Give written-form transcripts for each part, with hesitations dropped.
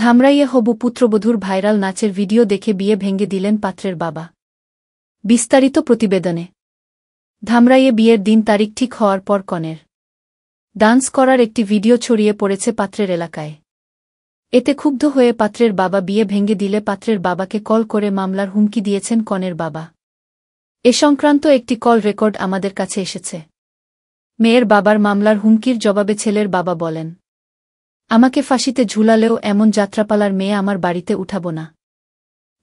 ধামরাইয়ে হবু পুত্রবধূর ভাইরাল নাচের ভিডিও দেখে বিয়ে ভেঙে দিলেন পাত্রের বাবা। বিস্তারিত প্রতিবেদনে। ধামরাইয়ে বিয়ের দিন তারিখ ঠিক হওয়ার পর কনের ডান্স করার একটি ভিডিও ছড়িয়ে পড়েছে পাত্রের এলাকায়। এতে ক্ষুব্ধ হয়ে পাত্রের বাবা বিয়ে ভেঙে দিলে পাত্রের বাবাকে কল করে মামলার হুমকি দিয়েছেন কনের বাবা। এ সংক্রান্ত একটি কল রেকর্ড আমাদের কাছে এসেছে। মেয়ের বাবার মামলার হুমকির জবাবে ছেলের বাবা বলেন, আমাকে ফাঁসিতে ঝুলালেও এমন যাত্রাপালার মেয়ে আমার বাড়িতে উঠাব না।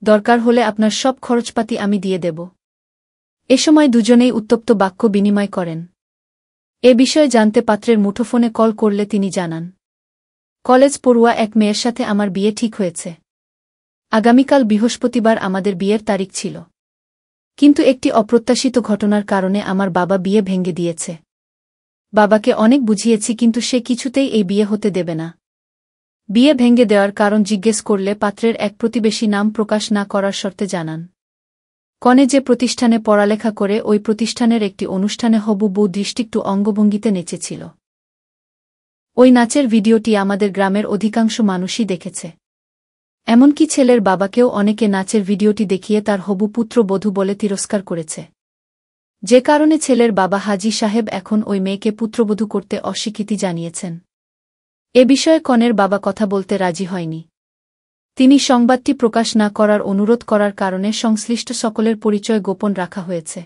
দরকার হলে আপনার সব খরচপাতি আমি দিয়ে দেব। এ সময় দুজনেই উত্তপ্ত বাক্য বিনিময় করেন। এ বিষয়ে জানতে পাত্রের মুঠোফোনে কল করলে তিনি জানান, কলেজ পড়ুয়া এক মেয়ের সাথে আমার বিয়ে ঠিক হয়েছে। আগামীকাল বৃহস্পতিবার আমাদের বিয়ের তারিখ ছিল, কিন্তু একটি অপ্রত্যাশিত ঘটনার কারণে আমার বাবা বিয়ে ভেঙে দিয়েছে। বাবাকে অনেক বুঝিয়েছি, কিন্তু সে কিছুতেই এই বিয়ে হতে দেবে না। বিয়ে ভেঙে দেওয়ার কারণ জিজ্ঞেস করলে পাত্রের এক প্রতিবেশী নাম প্রকাশ না করার শর্তে জানান, কনে যে প্রতিষ্ঠানে পড়ালেখা করে ওই প্রতিষ্ঠানের একটি অনুষ্ঠানে হবু বউ দৃষ্টিকটু অঙ্গভঙ্গিতে নেচেছিল। ওই নাচের ভিডিওটি আমাদের গ্রামের অধিকাংশ মানুষই দেখেছে। এমনকি ছেলের বাবাকেও অনেকে নাচের ভিডিওটি দেখিয়ে তার হবু পুত্রবধূ বলে তিরস্কার করেছে, যে কারণে ছেলের বাবা হাজী সাহেব এখন ওই মেয়েকে পুত্রবধূ করতে অস্বীকৃতি জানিয়েছেন। এ বিষয়ে কনের বাবা কথা বলতে রাজি হয়নি। তিনি সংবাদটি প্রকাশ না করার অনুরোধ করার কারণে সংশ্লিষ্ট সকলের পরিচয় গোপন রাখা হয়েছে।